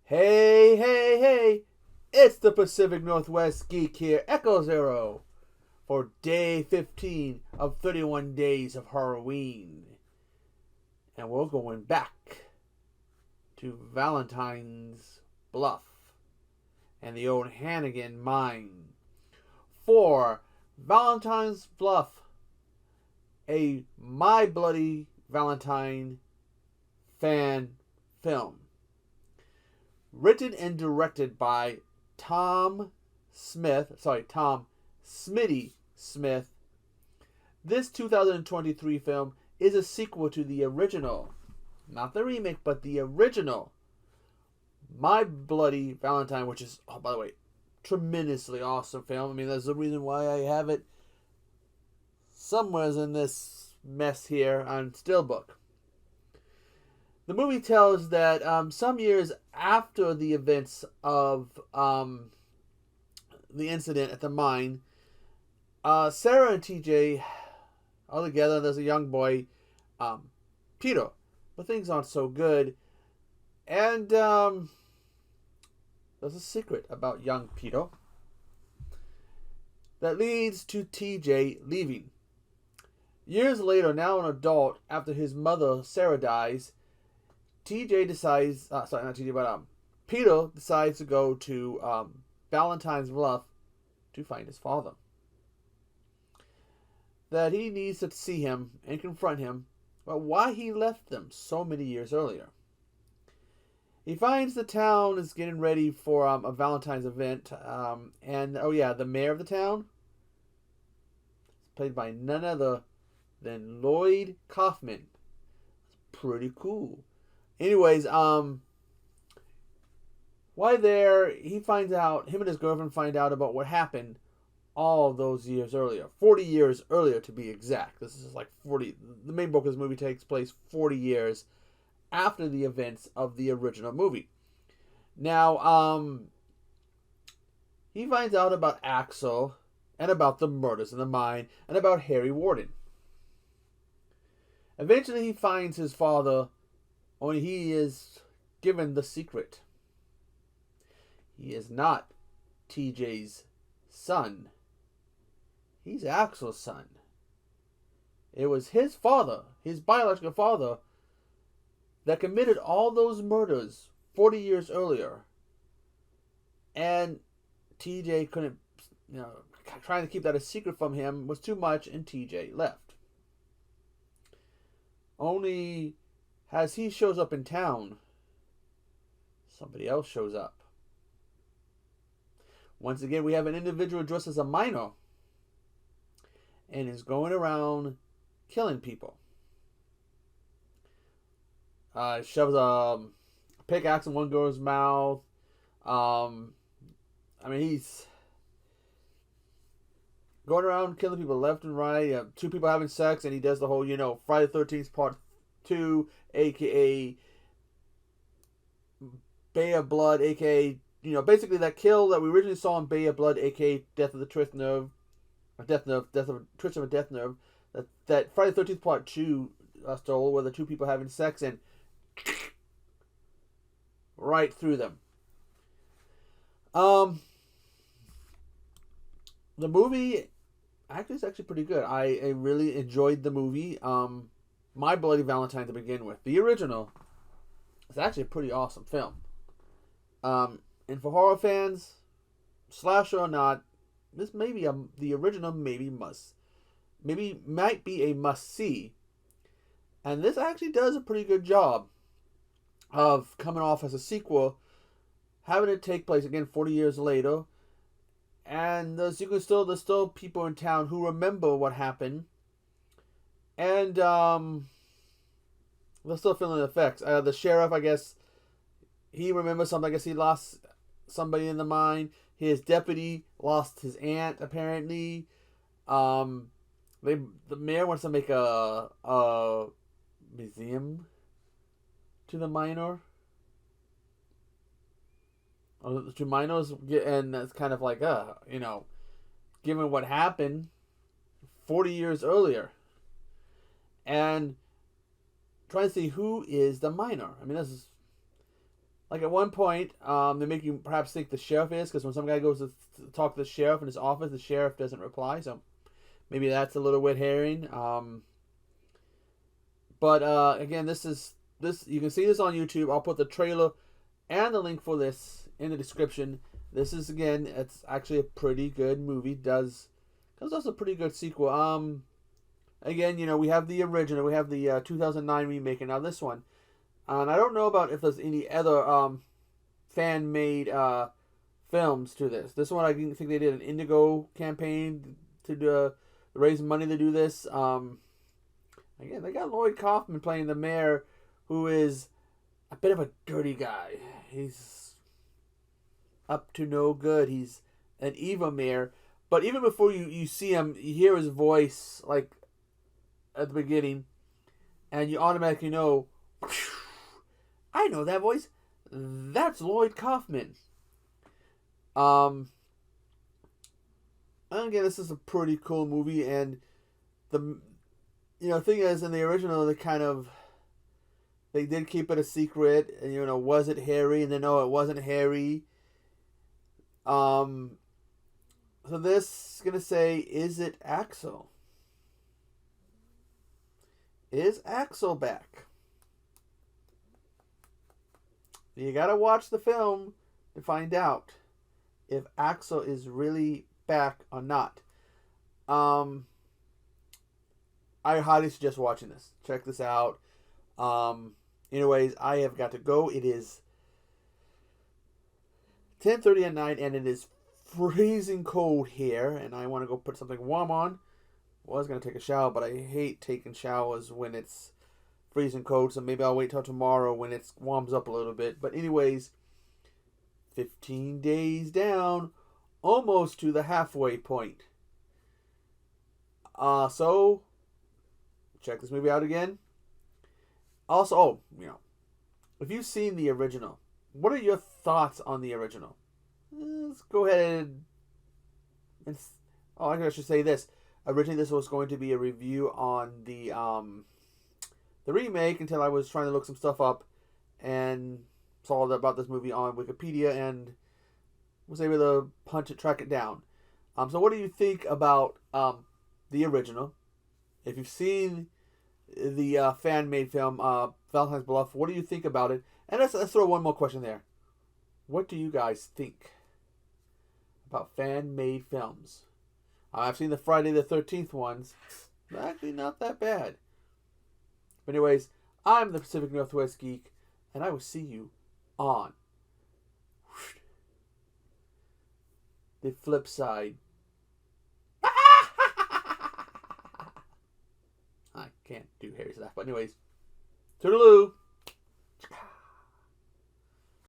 Hey, hey, hey! It's the Pacific Northwest Geek here, Echo Zero, for day 15 of 31 days of Horror-Ween. And we're going back to Valentine's Bluff and the old Hannigan mine for Valentine's Bluff, a My Bloody Valentine fan film. Written and directed by Tom Smitty Smith. This 2023 film is a sequel to the original, not the remake, but the original My Bloody Valentine, which is, oh, by the way, tremendously awesome film. I mean, there's a reason why I have it somewhere in this mess here on Steelbook. The movie tells that some years after the events of the incident at the mine, Sarah and TJ are together. There's a young boy, Peter, but things aren't so good. And there's a secret about young Peter that leads to TJ leaving. Years later, now an adult, after his mother, Sarah, dies, Peter decides to go to Valentine's Bluff to find his father. That he needs to see him and confront him about why he left them so many years earlier. He finds the town is getting ready for a Valentine's event, and the mayor of the town is played by none other than Lloyd Kaufman. Pretty cool. Anyways, while there, him and his girlfriend find out about what happened all those years earlier. 40 years earlier, to be exact. This is like 40, the main book of this movie takes place 40 years after the events of the original movie. Now, he finds out about Axel, and about the murders in the mine, and about Harry Warden. Eventually, he finds his father, only he is given the secret. He is not TJ's son. He's Axel's son. It was his father, his biological father, that committed all those murders 40 years earlier. And TJ couldn't, trying to keep that a secret from him was too much, and TJ left. Only as he shows up in town, somebody else shows up. Once again, we have an individual dressed as a miner and is going around killing people. Shoves a pickaxe in one girl's mouth. He's going around killing people left and right. Two people having sex, and he does the whole, Friday the 13th Part 2, a.k.a. Bay of Blood, a.k.a. Basically that kill that we originally saw in Bay of Blood, a.k.a. Death of the Twist Nerve, Death of a Twist of a Death Nerve, that Friday the 13th Part 2 stole, where the two people having sex and right through them. The movie is actually pretty good. I really enjoyed the movie. My Bloody Valentine to begin with. The original is actually a pretty awesome film. And for horror fans, slasher or not, this may be the original might be a must see. And this actually does a pretty good job of coming off as a sequel, having it take place again 40 years later. And there's still people in town who remember what happened. And they're still feeling the effects. The sheriff, I guess, he remembers something. I guess he lost somebody in the mine. His deputy lost his aunt, apparently. The mayor wants to make a museum to the minor. To minors, and that's kind of like, given what happened 40 years earlier. And trying to see who is the minor. I mean, this is Like at one point, they make you perhaps think the sheriff is, because when some guy goes to talk to the sheriff in his office, the sheriff doesn't reply. So maybe that's a little red herring. But again, this. You can see this on YouTube. I'll put the trailer and the link for this in the description. This is, again, it's actually a pretty good movie. Does a pretty good sequel. Again, we have the original. We have the 2009 remake, and now this one. And I don't know about if there's any other fan-made films to this. This one, I think they did an Indigo campaign to raise money to do this. Again, they got Lloyd Kaufman playing the mayor, who is a bit of a dirty guy. He's up to no good. He's an evil mayor. But even before you see him, you hear his voice, like, at the beginning, and you automatically know, I know that voice. That's Lloyd Kaufman. And again, this is a pretty cool movie, and the thing is, in the original, they did keep it a secret, and was it Harry? And then no, it wasn't Harry. So this is gonna say, is it Axel? Is Axel back? You gotta watch the film to find out if Axel is really back or not. I highly suggest watching this. Check this out. Anyways, I have got to go. It is 10:30 at night, and it is freezing cold here, and I want to go put something warm on. Was going to take a shower, but I hate taking showers when it's freezing cold, so maybe I'll wait till tomorrow when it warms up a little bit. But anyways, 15 days down, almost to the halfway point. So check this movie out again. Also, if you've seen the original, what are your thoughts on the original? Let's go ahead and I should say this. Originally, this was going to be a review on the remake, until I was trying to look some stuff up and saw about this movie on Wikipedia and was able to track it down. So what do you think about the original? If you've seen the fan-made film, Valentine Bluffs, what do you think about it? And let's throw one more question there. What do you guys think about fan-made films? I've seen the Friday the 13th ones. They're actually not that bad. But anyways, I'm the Pacific Northwest Geek, and I will see you on the flip side. I can't do Harry's laugh, but anyways, toodaloo.